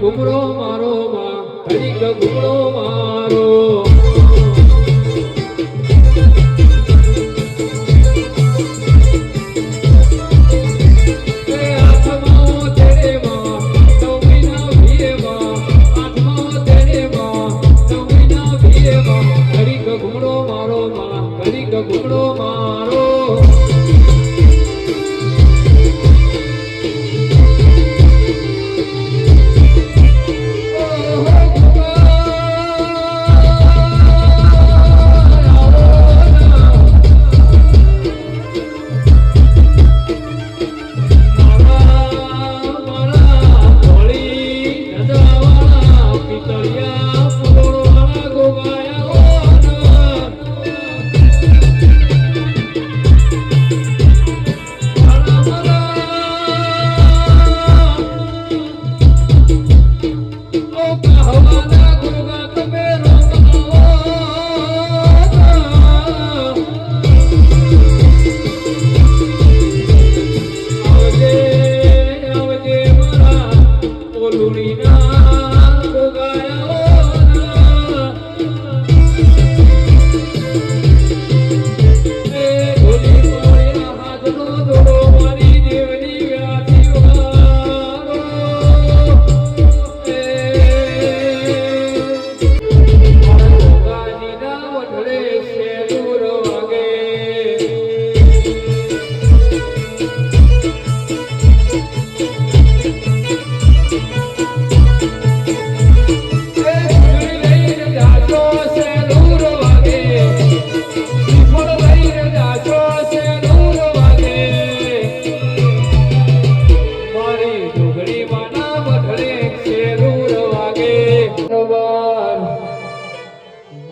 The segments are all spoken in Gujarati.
ઘૂમરો મારો માં ઘડીક ઘૂમરો મારો ઘૂમરો મારો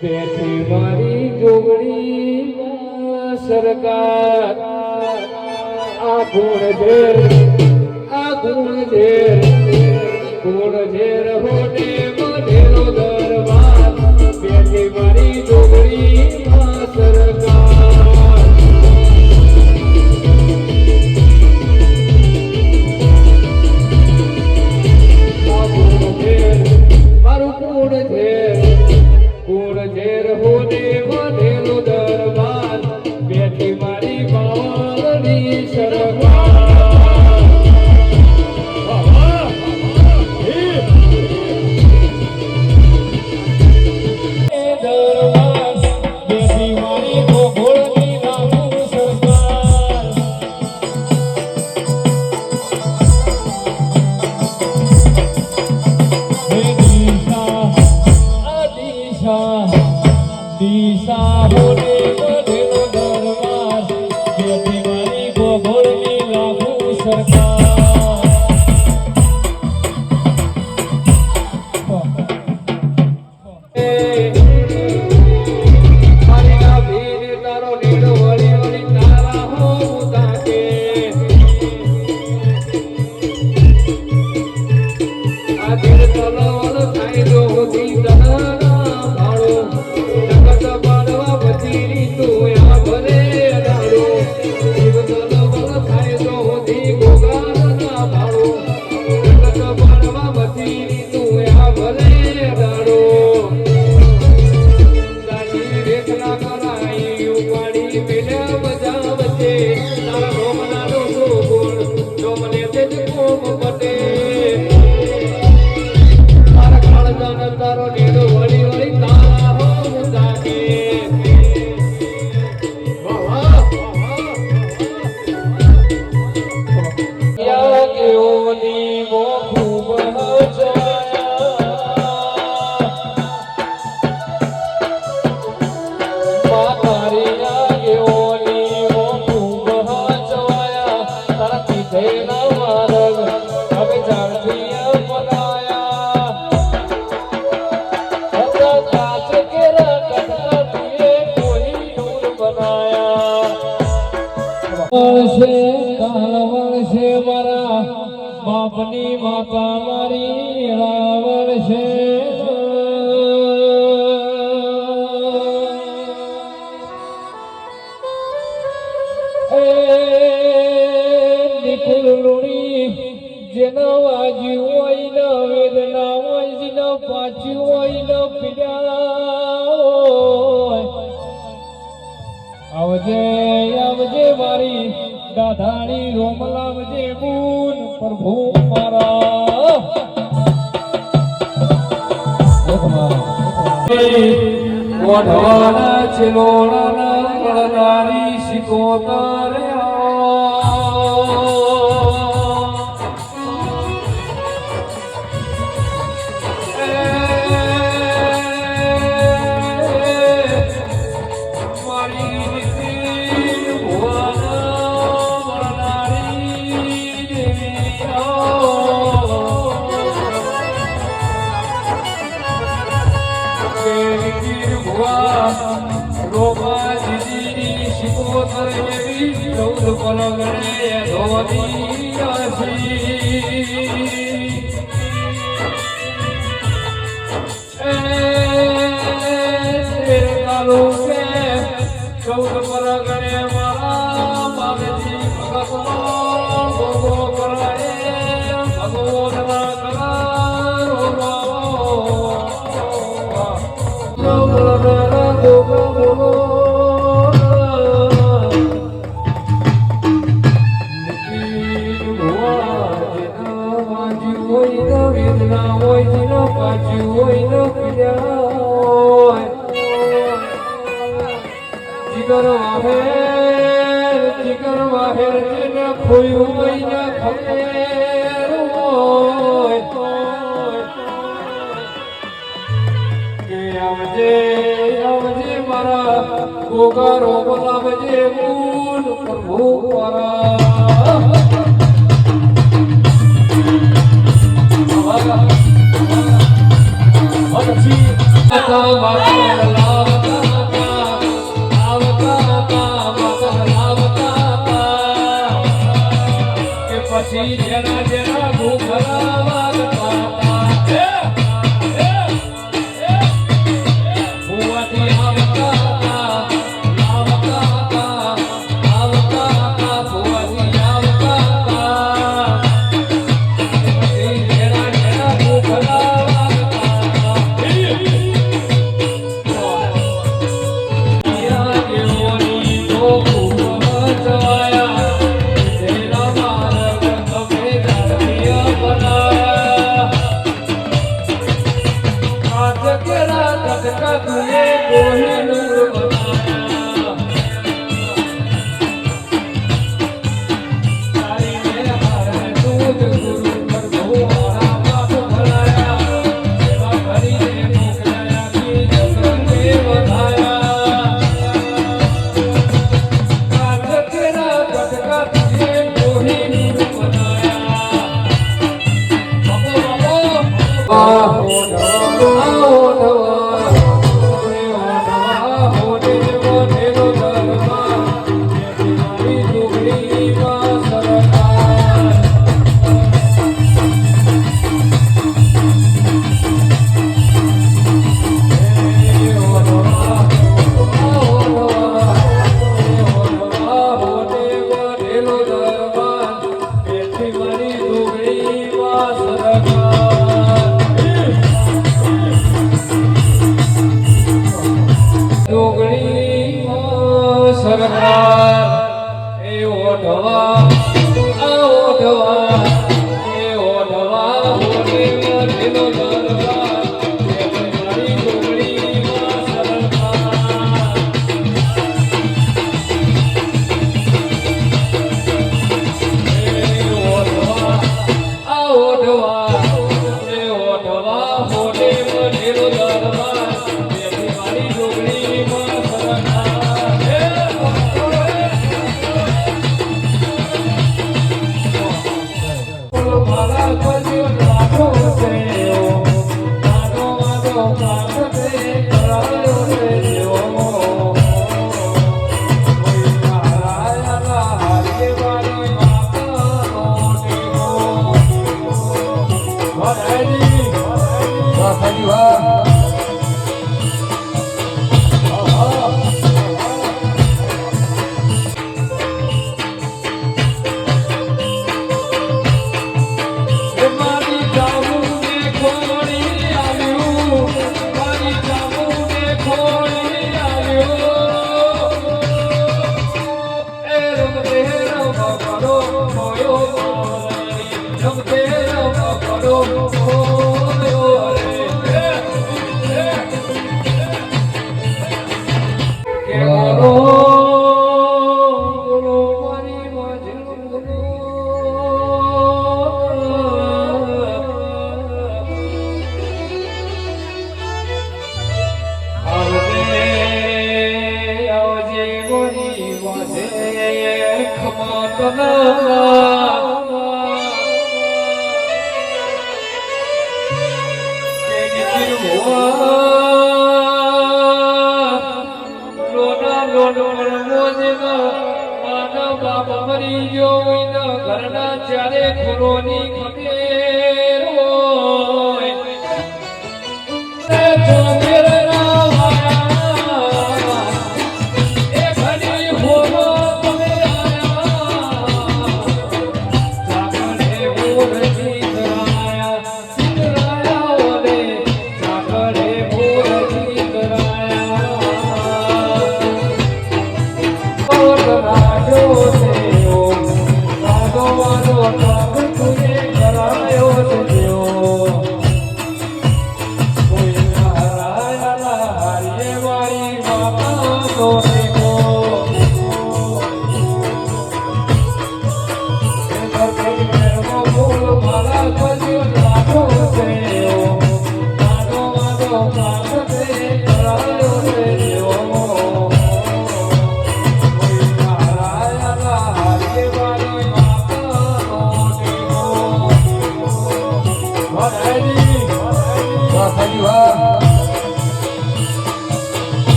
બેઠી મારી જોગણી સરકાર આ ગુણ ઝેર હોને મઢેલો દરબાર બેઠી મારી જોગણી સરકાર આ ગુણ ઝેર મારું ગુણ ઝેર હોને મઢેલો દરબાર બેઠી મારી બાવળની સરકાર દિશા હોને મઢેલો દરબાર બેઠી મારી ગોગોળની લાગુ સરકાર મારી ના ભીર તારો નીડો વળી વળી તારા હો તાકે આ દિલ તલવલ થાય જો હોતી તના વર્ષે મારા બાપની માતા મારી વર્ષે નિકુલ લુણી જેના વાજ્યું હોય ન વેદના દાધાણી રોમલામ જે ગુણ પ્રભુ મારા વઢવાના છિલોડાના કળનારી શિકોતર રોમા દીદી શિકોતર એવી 14 પલગણે ધોની રાશી કાલો કે 14 પલગણે મારા મામેજી ભગવાન ગોગો કરાય ભગવાનના જીગર વાહેર જેને ખોયું મહિના ખબર હોય કે આવજે આવજે મારા ગોગારો બોલાવજે ગુણ પ્રભુ મારા પછી જેના જેના ભૂખલા વાગતા ભૂવાથી આવતા ભૂવાથી આવતા પછી જેના જેના ભૂખલા કરો મોયો જમતે કરો મોયો કે બોલો ઘરના ચારે ખુરોની ખબેર હોય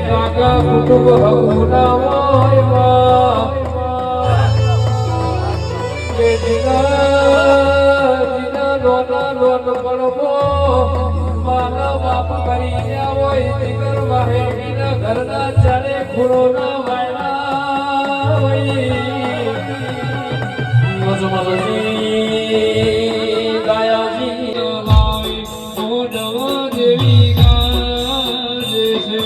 કાકા કુટુંબ હકુના જીના લોના લોન પડવો માના બાપ કરી ગયા હોય દીકર વાહેડીના ઘરના ચારે ખૂણોના વાયલા હોય ગાયાજી લાવી મોઢવા દેવી ગાજે છે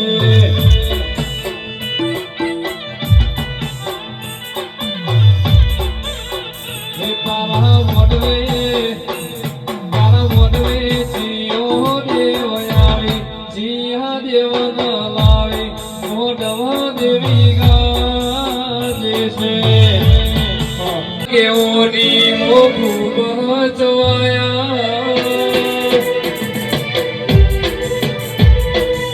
પારા મોઢવે જીઓ દેવ આવી જીયા દેવ લાવી મોઢવા દેવી ગાજે છે કેઓની મોઢું બચવાયા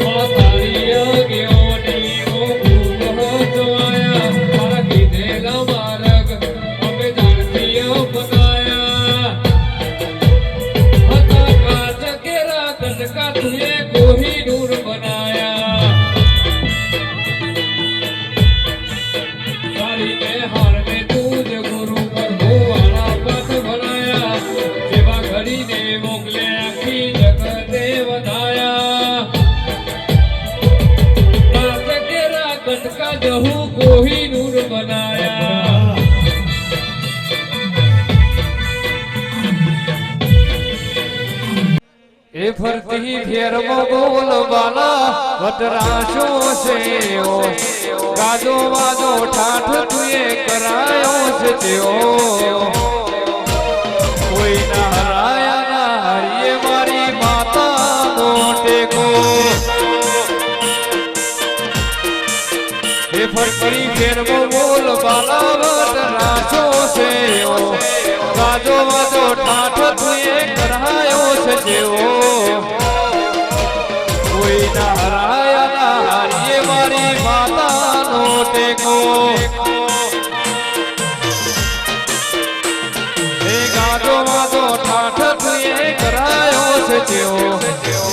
માતાળીયા કેઓની મોઢું બચવાયા મારા કીધેલા માર્ગ અમે જાણતી અપનાયા હતા કાચ કેરા કટકા તુએ કોહિનૂર બનાયા તારી ને હાર ને તુજ ગુરુ મોકલે આખી જગતે વધાયા કેરા કટકા જહુ કોહિનૂર બનાયા એ ફરતી ફેરમાં બોલ બાલા વટરાશો છે ગાજો વાજો ઠાઠ તુએ કરાયો છે તેઓ કોઈ ના હરાયા ના હરિયે મારી માતાનો ટેકો એ ફરતી ફેરમાં બોલ બાલા વટરાશો છે ગાજો વાજો ઠાઠ તુએ કરાયો છે તેઓ કોઈ ના હરાયા ના હરિયે મારી માતાનો ટેકો ગાજો વાજો ઠાઠ તુએ કરાયો છે જેઓ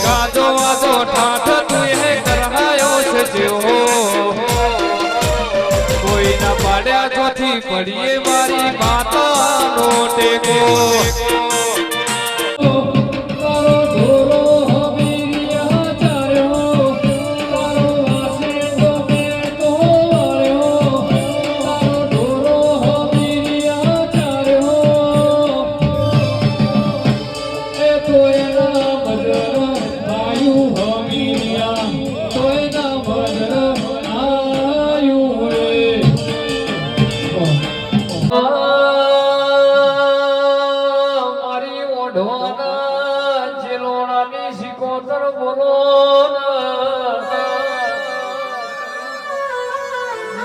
ગાજો વાજો ઠાઠ તુએ કરાયો છે જેઓ કોઈ ના પાડ્યા ચોથી પડીએ મારી માતાનો ટેકો ઢોના ચિલોડાની સિકોતર બોલો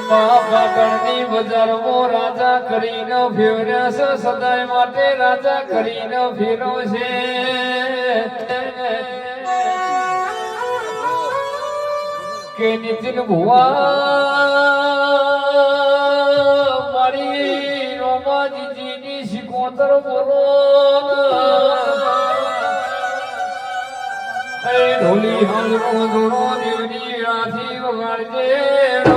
પાગળની બજારમાં રાજા કરીને ફેરવ્યા છે સદાય માટે રાજા કરીને ફેરો છે કે નીતિન ભુવા મારી રોમાજીની સિકોતર બોલો ઢોલી હાલનો ધૂળો દેવની રાથી વગાડજે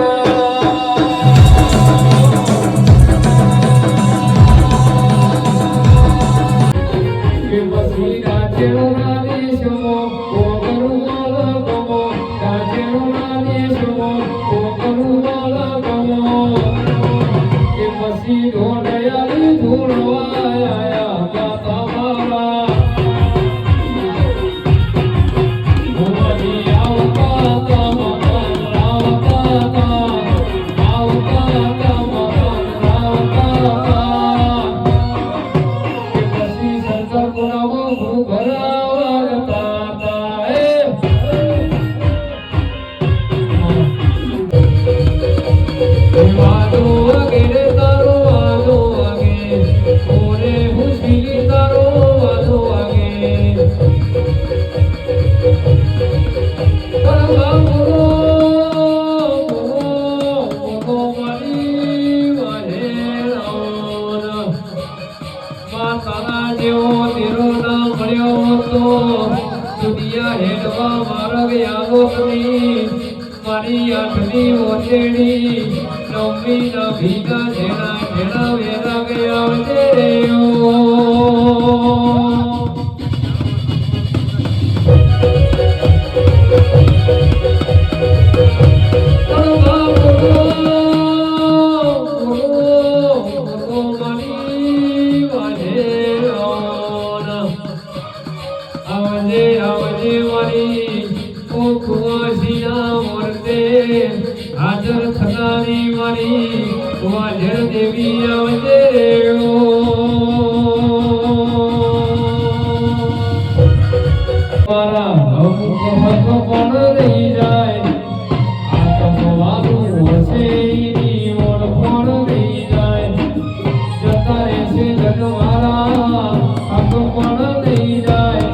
મારી આઠની ઓછેડી નવમી ના ભીગા જેના જેના વેરા ગયા હાજર થનારી મારી વાજર દેવી આવજે મારા અમુક હક પણ રહી જાય આત્મવાનું હશે એની ઓળખણ રહી જાય જતા રહેશે જન્મારા હક પણ રહી જાય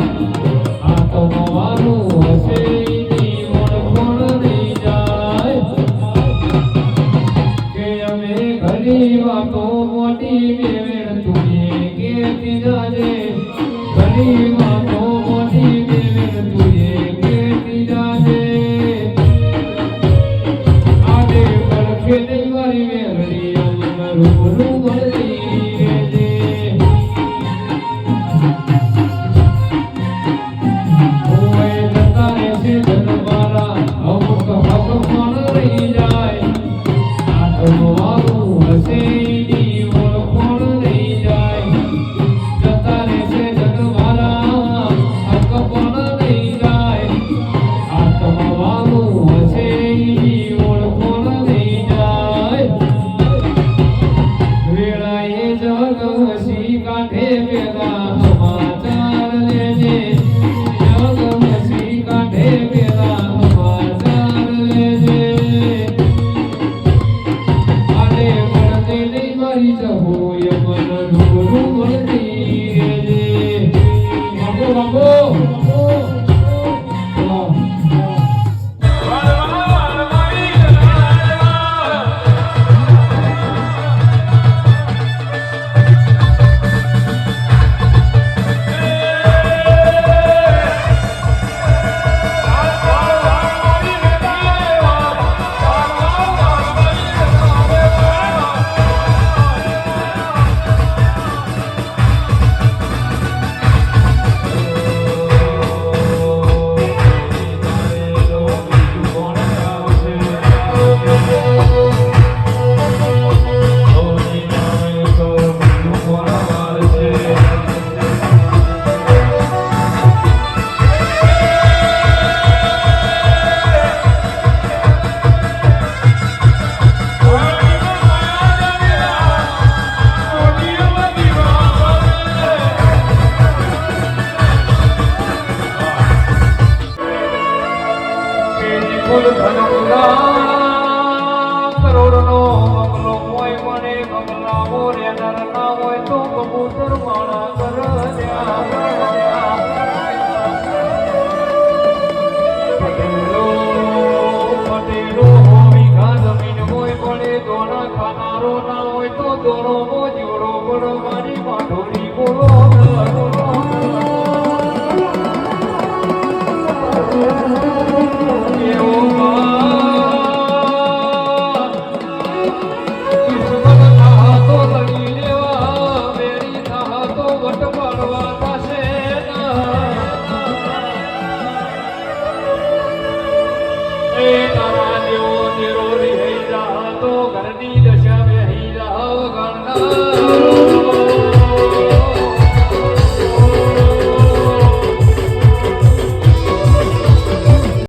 આત્મવાનું હશે વાતો મોટી મેળ તુએ કે તિરાજે ઘણી